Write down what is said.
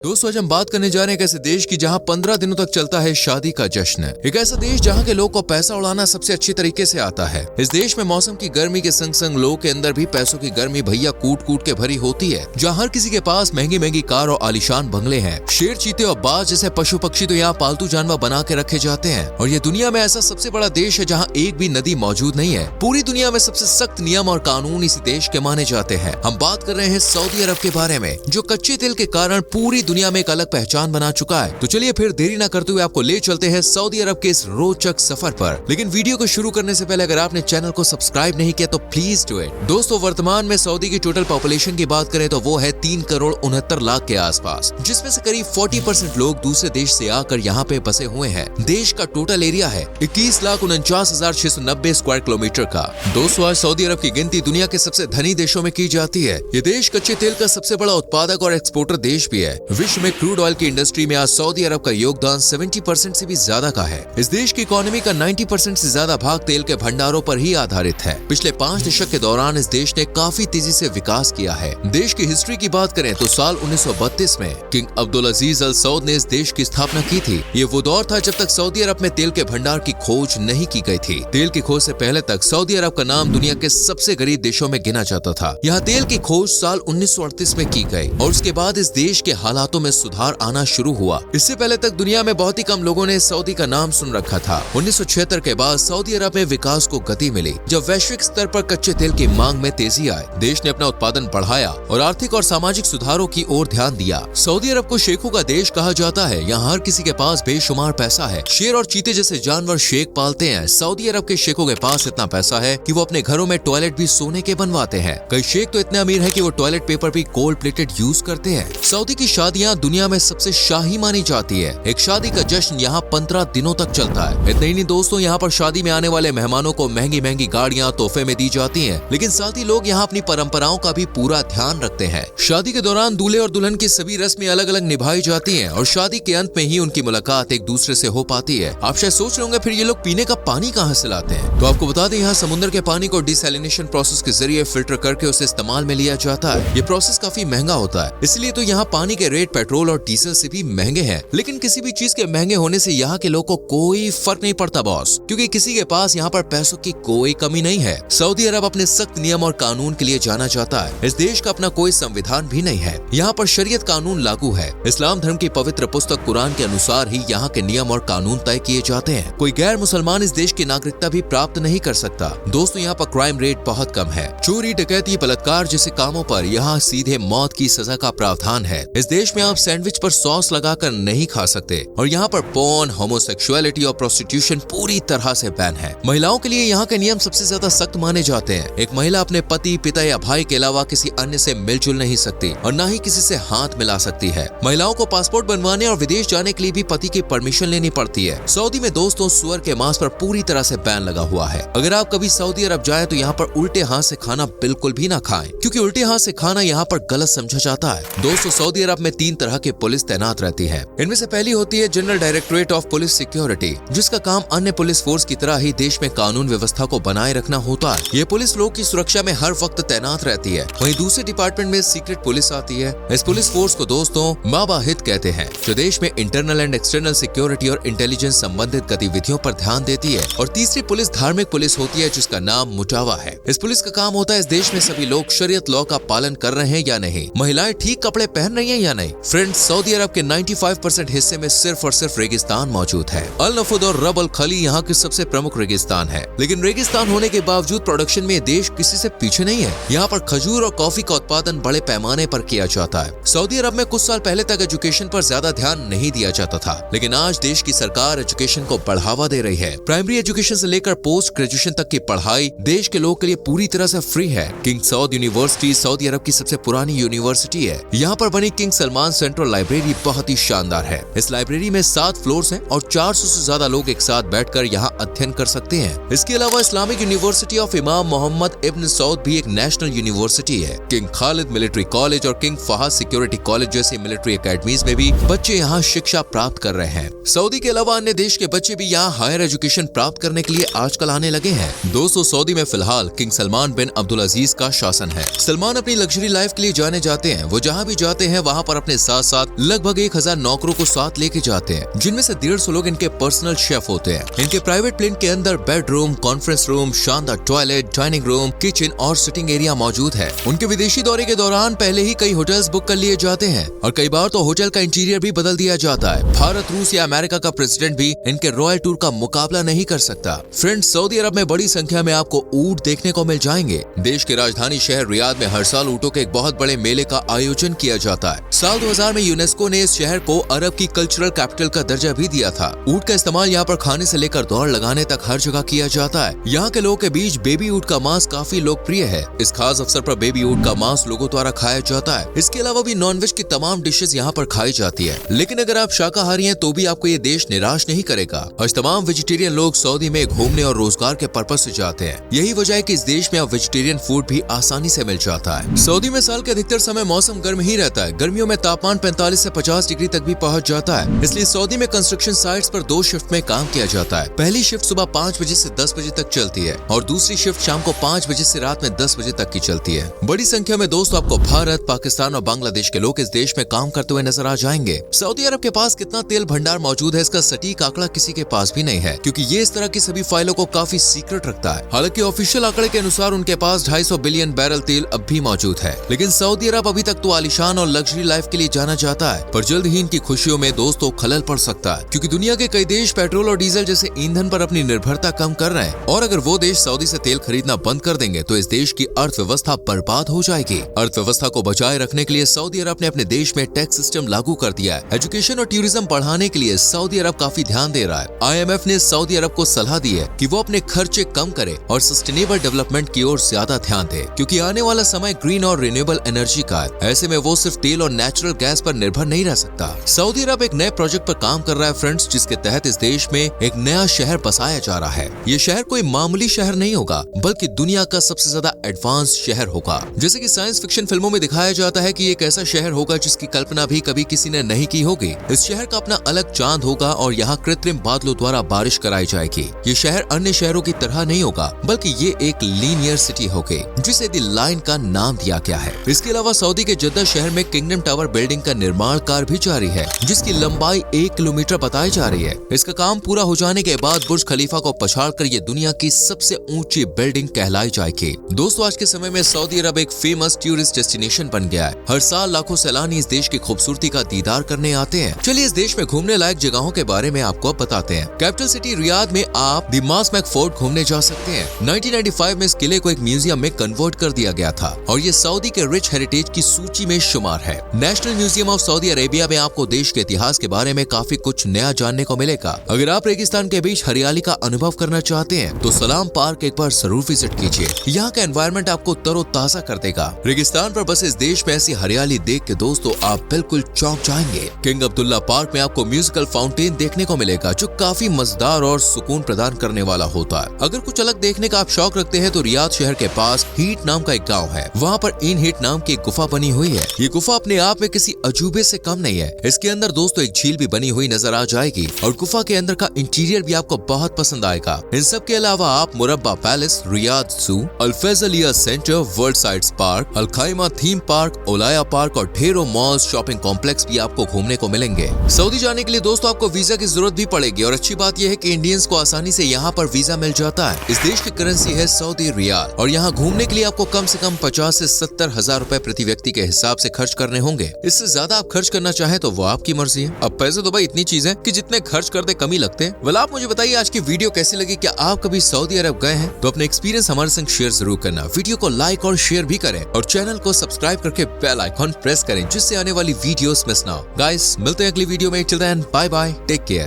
दोस्तों आज हम बात करने जा रहे हैं एक ऐसे देश की जहां 15 दिनों तक चलता है शादी का जश्न। एक ऐसा देश जहां के लोग को पैसा उड़ाना सबसे अच्छी तरीके से आता है। इस देश में मौसम की गर्मी के संग संग लोगों के अंदर भी पैसों की गर्मी भैया कूट कूट के भरी होती है। जहां हर किसी के पास महंगी महंगी कार और आलीशान बंगले हैं। शेर, चीते और बाज जैसे पशु पक्षी तो यहाँ पालतू जानवर बना के रखे जाते हैं। और ये दुनिया में ऐसा सबसे बड़ा देश है जहाँ एक भी नदी मौजूद नहीं है। पूरी दुनिया में सबसे सख्त नियम और कानून इसी देश के माने जाते हैं। हम बात कर रहे हैं सऊदी अरब के बारे में, जो कच्चे तेल के कारण पूरी दुनिया में एक अलग पहचान बना चुका है। तो चलिए फिर देरी न करते हुए आपको ले चलते हैं सऊदी अरब के इस रोचक सफर पर। लेकिन वीडियो को शुरू करने से पहले अगर आपने चैनल को सब्सक्राइब नहीं किया तो प्लीज डू इट। दोस्तों वर्तमान में सऊदी की टोटल पॉपुलेशन की बात करें तो वो है 3,69,00,000 के आसपास, जिसमें से करीब 40% लोग दूसरे देश से आकर यहाँ पे बसे हुए हैं। देश का टोटल एरिया है 21,49,690 स्क्वायर किलोमीटर का। दोस्तों आज सऊदी अरब की गिनती दुनिया के सबसे धनी देशों में की जाती है। ये देश कच्चे तेल का सबसे बड़ा उत्पादक और एक्सपोर्टर देश भी है। विश्व में क्रूड ऑयल की इंडस्ट्री में आज सऊदी अरब का योगदान 70% से भी ज्यादा का है। इस देश की इकोनॉमी का 90% से ज्यादा भाग तेल के भंडारों पर ही आधारित है। पिछले 5 दशक के दौरान इस देश ने काफी तेजी से विकास किया है। देश की हिस्ट्री की बात करें तो साल 1932 में किंग अब्दुल अजीज अल सऊद ने इस देश की स्थापना की थी। ये वो दौर था जब तक सऊदी अरब में तेल के भंडार की खोज नहीं की गई थी। तेल की खोज से पहले तक सऊदी अरब का नाम दुनिया के सबसे गरीब देशों में गिना जाता था। यहाँ तेल की खोज साल 1938 में की गई और उसके बाद इस देश के हालातों में सुधार आना शुरू हुआ। इससे पहले तक दुनिया में बहुत ही कम लोगों ने सऊदी का नाम सुन रखा था। 1976 के बाद सऊदी अरब में विकास को गति मिली जब वैश्विक स्तर पर कच्चे तेल की मांग में तेजी आई। देश ने अपना उत्पादन बढ़ाया और आर्थिक और सामाजिक सुधारों की ओर ध्यान दिया। सऊदी अरब को शेखों का देश कहा जाता है। यहाँ हर किसी के पास बेशुमार पैसा है। शेर और चीते जैसे जानवर शेख पालते हैं। सऊदी अरब के शेखों के पास इतना पैसा है कि वो अपने घरों में टॉयलेट भी सोने के बनवाते हैं। कई शेख तो इतने अमीर है कि वो टॉयलेट पेपर भी गोल्ड प्लेटेड यूज करते हैं। सऊदी की शादियाँ दुनिया में सबसे शाही मानी जाती है। एक शादी का जश्न यहाँ 15 दिनों तक चलता है। इतने ही नहीं दोस्तों, यहाँ पर शादी में आने वाले मेहमानों को महंगी महंगी गाड़ियाँ तोहफे में दी जाती हैं। लेकिन साथ ही लोग यहाँ अपनी परंपराओं का भी पूरा ध्यान रखते हैं। शादी के दौरान दूल्हे और दुल्हन की सभी रस्में अलग अलग निभाई जाती हैं और शादी के अंत में ही उनकी मुलाकात एक दूसरे से हो पाती है। आप शायद सोच रहे होंगे फिर ये लोग पीने का पानी कहाँ से लाते हैं। तो आपको बता दें यहाँ समुद्र के पानी को डिसैलिनेशन प्रोसेस के जरिए फिल्टर करके उसे इस्तेमाल में लिया जाता है। ये प्रोसेस काफी महंगा होता है, इसलिए तो यहाँ पानी के रेट पेट्रोल और डीजल से भी महंगे हैं। लेकिन किसी भी चीज के महंगे होने से यहाँ के लोगों को कोई फर्क नहीं पड़ता बॉस, क्योंकि किसी के पास यहाँ पर पैसों की कोई कमी नहीं है। सऊदी अरब अपने सख्त नियम और कानून के लिए जाना जाता है। इस देश का अपना कोई संविधान भी नहीं है। यहाँ पर शरीयत कानून लागू है। इस्लाम धर्म की पवित्र पुस्तक कुरान के अनुसार ही यहाँ के नियम और कानून तय किए जाते हैं। कोई गैर मुसलमान इस देश की नागरिकता भी प्राप्त नहीं कर सकता। दोस्तों यहाँ पर क्राइम रेट बहुत कम है। चोरी, डकैती, बलात्कार जैसे कामों पर यहाँ सीधे मौत की सजा का प्रावधान है। इस देश में आप सैंडविच पर सॉस लगाकर नहीं खा सकते और यहाँ पर पोर्न, होमोसेक्सुअलिटी और प्रोस्टिट्यूशन पूरी तरह से बैन है। महिलाओं के लिए यहाँ के नियम सबसे ज्यादा सख्त माने जाते हैं। एक महिला अपने पति, पिता या भाई के अलावा किसी अन्य से मिलजुल नहीं सकती और न ही किसी से हाथ मिला सकती है। महिलाओं को पासपोर्ट बनवाने और विदेश जाने के लिए भी पति की परमिशन लेनी पड़ती है। सऊदी में दोस्तों सुअर के मांस पर पूरी तरह से बैन लगा हुआ है। अगर आप कभी सऊदी अरब जाए तो यहाँ पर उल्टे हाथ से खाना बिल्कुल भी ना खाएं, क्योंकि उल्टे हाथ से खाना यहाँ पर गलत समझा जाता है। दोस्तों सऊदी अरब में 3 तरह की पुलिस तैनात रहती है। इनमें से पहली होती है general directorate of police security, जिसका काम अन्य पुलिस फोर्स की तरह ही देश में कानून व्यवस्था को बनाए रखना होता है। ये पुलिस लोग की सुरक्षा में हर वक्त तैनात रहती है। वहीं दूसरे डिपार्टमेंट में सीक्रेट पुलिस आती है। इस पुलिस फोर्स को दोस्तों माबाहित कहते हैं, जो देश में इंटरनल एंड एक्सटर्नल सिक्योरिटी और इंटेलिजेंस संबंधित गतिविधियों पर ध्यान देती है। और तीसरी पुलिस धार्मिक पुलिस होती है, जिसका नाम मुटावा है। इस पुलिस का काम होता है इस देश में सभी लोग शरीयत लॉ का पालन कर रहे हैं या नहीं, महिलाएं ठीक कपड़े पहन रही हैं या नहीं। फ्रेंड्स, सऊदी अरब के 95% हिस्से में सिर्फ और सिर्फ रेगिस्तान मौजूद है। अल नफुद और रब अल खली यहाँ के सबसे प्रमुख रेगिस्तान है। लेकिन रेगिस्तान होने के बावजूद प्रोडक्शन में देश किसी से पीछे नहीं है। यहाँ पर खजूर और कॉफी का उत्पादन बड़े पैमाने पर किया जाता है। सऊदी अरब में कुछ साल पहले तक एजुकेशन पर ज्यादा ध्यान नहीं दिया जाता था, लेकिन आज देश की सरकार एजुकेशन को बढ़ावा दे रही है। प्राइमरी एजुकेशन से लेकर पोस्ट ग्रेजुएशन तक की पढ़ाई देश के लोगों के लिए पूरी तरह से फ्री है। किंग सऊद यूनिवर्सिटी सऊदी अरब की सबसे पुरानी यूनिवर्सिटी है। यहाँ पर बनी किंग सलमान सेंट्रल लाइब्रेरी बहुत ही शानदार है। इस लाइब्रेरी में 7 फ्लोर्स हैं और 400 से ज्यादा लोग एक साथ बैठकर यहाँ अध्ययन कर सकते हैं। इसके अलावा इस्लामिक यूनिवर्सिटी ऑफ इमाम मोहम्मद इब्न सऊद भी एक नेशनल यूनिवर्सिटी है। किंग खालिद मिलिट्री कॉलेज और किंग फहद सिक्योरिटी कॉलेज जैसी मिलिट्री एकेडमीज में भी बच्चे यहाँ शिक्षा प्राप्त कर रहे हैं। सऊदी के अलावा अन्य देश के बच्चे भी यहाँ हायर एजुकेशन प्राप्त करने के लिए आजकल आने लगे हैं। दोस्तों सऊदी में फिलहाल किंग सलमान बिन अब्दुल अजीज का शासन है। सलमान अपनी लग्जरी लाइफ के लिए जाने जाते हैं। वो जहाँ भी जाते हैं वहाँ पर अपने अपने साथ साथ लगभग 1000 नौकरों को साथ लेके जाते हैं, जिनमें से 150 लोग इनके पर्सनल शेफ होते हैं। इनके प्राइवेट प्लेन के अंदर बेडरूम, कॉन्फ्रेंस रूम, शानदार टॉयलेट, डाइनिंग रूम, किचन और सिटिंग एरिया मौजूद है। उनके विदेशी दौरे के दौरान पहले ही कई होटल्स बुक कर लिए जाते हैं और कई बार तो होटल का इंटीरियर भी बदल दिया जाता है। भारत, रूस या अमेरिका का प्रेसिडेंट भी इनके रॉयल टूर का मुकाबला नहीं कर सकता। फ्रेंड्स, सऊदी अरब में बड़ी संख्या में आपको ऊंट देखने को मिल जाएंगे। देश के राजधानी शहर रियाद में हर साल ऊंटों के एक बहुत बड़े मेले का आयोजन किया जाता है। साल 2000 में यूनेस्को ने इस शहर को अरब की कल्चरल कैपिटल का दर्जा भी दिया था। ऊंट का इस्तेमाल यहाँ पर खाने से लेकर दौड़ लगाने तक हर जगह किया जाता है। यहाँ के लोगों के बीच बेबी ऊंट का मांस काफी लोकप्रिय है। इस खास अवसर पर बेबी ऊंट का मांस लोगों द्वारा खाया जाता है। इसके अलावा भी नॉनवेज की तमाम डिशेज यहाँ पर खाई जाती है। लेकिन अगर आप शाकाहारी हैं तो भी आपको ये देश निराश नहीं करेगा। आज तमाम वेजिटेरियन लोग सऊदी में घूमने और रोजगार के पर्पज से जाते हैं। यही वजह है कि इस देश में अब वेजिटेरियन फूड भी आसानी से मिल जाता है। सऊदी में साल के अधिकतर समय मौसम गर्म ही रहता है। गर्मियों में तापमान 45 से 50 डिग्री तक भी पहुंच जाता है। इसलिए सऊदी में कंस्ट्रक्शन साइट्स पर 2 शिफ्ट में काम किया जाता है। पहली शिफ्ट सुबह 5 बजे से 10 बजे तक चलती है और दूसरी शिफ्ट शाम को 5 बजे से रात में 10 बजे तक की चलती है। बड़ी संख्या में दोस्तों आपको भारत, पाकिस्तान और बांग्लादेश के लोग इस देश में काम करते हुए नजर आ जाएंगे। सऊदी अरब के पास कितना तेल भंडार मौजूद है इसका सटीक आंकड़ा किसी के पास भी नहीं है, क्योंकि ये इस तरह की सभी फाइलों को काफी सीक्रेट रखता है। हालांकि ऑफिशियल आंकड़े के अनुसार उनके पास 250 बिलियन बैरल तेल अब भी मौजूद है। लेकिन सऊदी अरब अभी तक तो आलीशान और लग्जरी लाइफ के लिए जाना जाता है, पर जल्द ही इनकी खुशियों में दोस्तों खलल पड़ सकता है, क्योंकि दुनिया के कई देश पेट्रोल और डीजल जैसे ईंधन पर अपनी निर्भरता कम कर रहे हैं। और अगर वो देश सऊदी से तेल खरीदना बंद कर देंगे तो इस देश की अर्थव्यवस्था बर्बाद हो जाएगी। अर्थव्यवस्था को बचाए रखने के लिए सऊदी अरब ने अपने देश में टैक्स सिस्टम लागू कर दिया है। एजुकेशन और टूरिज्म बढ़ाने के लिए सऊदी अरब काफी ध्यान दे रहा है। IMF ने सऊदी अरब को सलाह दी है कि वो अपने खर्चे कम करे और सस्टेनेबल डेवलपमेंट की ओर ज्यादा ध्यान दे, क्योंकि आने वाला समय ग्रीन और रिन्यूएबल एनर्जी का है। ऐसे में वो सिर्फ तेल और नेचुरल गैस पर निर्भर नहीं रह सकता। सऊदी अरब एक नए प्रोजेक्ट पर काम कर रहा है फ्रेंड्स, जिसके तहत इस देश में एक नया शहर बसाया जा रहा है। ये शहर कोई मामूली शहर नहीं होगा, बल्कि दुनिया का सबसे ज्यादा एडवांस शहर होगा। जैसे कि साइंस फिक्शन फिल्मों में दिखाया जाता है कि एक ऐसा शहर होगा जिसकी कल्पना भी कभी किसी ने नहीं की होगी। इस शहर का अपना अलग चांद होगा और यहाँ कृत्रिम बादलों द्वारा बारिश कराई जाएगी। ये शहर अन्य शहरों की तरह नहीं होगा, बल्कि ये एक लीनियर सिटी होगी, जिसे द लाइन का नाम दिया गया है। इसके अलावा सऊदी के जद्दा शहर में किंगडम टावर बिल्डिंग का निर्माण कार्य भी जारी है, जिसकी लंबाई 1 किलोमीटर बताई जा रही है। इसका काम पूरा हो जाने के बाद बुर्ज खलीफा को पछाड़कर ये दुनिया की सबसे ऊंची बिल्डिंग कहलाई जाएगी। दोस्तों, आज के समय में सऊदी अरब एक फेमस टूरिस्ट डेस्टिनेशन बन गया है। हर साल लाखों सैलानी इस देश की खूबसूरती का दीदार करने आते हैं। चलिए इस देश में घूमने लायक जगहों के बारे में आपको बताते हैं। कैपिटल सिटी रियाद में आप द मासमैक फोर्ट घूमने जा सकते हैं। 1995 में इस किले को एक म्यूजियम में कन्वर्ट कर दिया गया था और ये सऊदी के रिच हेरिटेज की सूची में शुमार है। National museum of Saudi Arabia में आपको देश के इतिहास के बारे में काफी कुछ नया जानने को मिलेगा। अगर आप रेगिस्तान के बीच हरियाली का अनुभव करना चाहते हैं तो सलाम पार्क एक बार जरूर विजिट कीजिए। यहाँ का एनवायरनमेंट आपको तरोताजा कर देगा। रेगिस्तान पर बस इस देश में ऐसी हरियाली देख के दोस्तों आप बिल्कुल चौंक जाएंगे। किंग अब्दुल्ला पार्क में आपको म्यूजिकल फाउंटेन देखने को मिलेगा, जो काफी मजेदार और सुकून प्रदान करने वाला होता है। अगर कुछ अलग देखने का आप शौक रखते हैं तो रियाद शहर के पास हीट नाम का एक गाँव है। वहाँ पर इन हीट नाम की एक गुफा बनी हुई है। ये गुफा अपने आप में किसी अजूबे से कम नहीं है। इसके अंदर दोस्तों एक झील भी बनी हुई नजर आ जाएगी और गुफा के अंदर का इंटीरियर भी आपको बहुत पसंद आएगा। इन सब के अलावा आप मुरब्बा पैलेस, रियाद जू, अल फैजलिया सेंटर, वर्ल्ड साइड्स पार्क, अल खाइमा थीम पार्क, ओलाया पार्क और ढेरों मॉल्स, शॉपिंग कॉम्प्लेक्स भी आपको घूमने को मिलेंगे। सऊदी जाने के लिए दोस्तों आपको वीजा की जरूरत भी पड़ेगी और अच्छी बात यह है कि इंडियंस को आसानी से यहाँ पर वीजा मिल जाता है। इस देश की करेंसी है सऊदी रियाल और यहाँ घूमने के लिए आपको कम से कम 50 से 70 हजार रुपए प्रति व्यक्ति के हिसाब से खर्च करने होंगे। इससे ज्यादा आप खर्च करना चाहें तो वो आपकी मर्जी है। अब पैसे तो भाई इतनी चीज है कि जितने खर्च करते कम ही लगते हैं। वेल, आप मुझे बताइए आज की वीडियो कैसी लगी। क्या आप कभी सऊदी अरब गए हैं? तो अपने एक्सपीरियंस हमारे संग शेयर जरूर करना। वीडियो को लाइक और शेयर भी करें और चैनल को सब्सक्राइब करके बेल आइकॉन प्रेस करें, जिससे आने वाली वीडियोस मिस ना हो। गाइस, मिलते हैं अगली वीडियो में। Till then, bye bye, take care.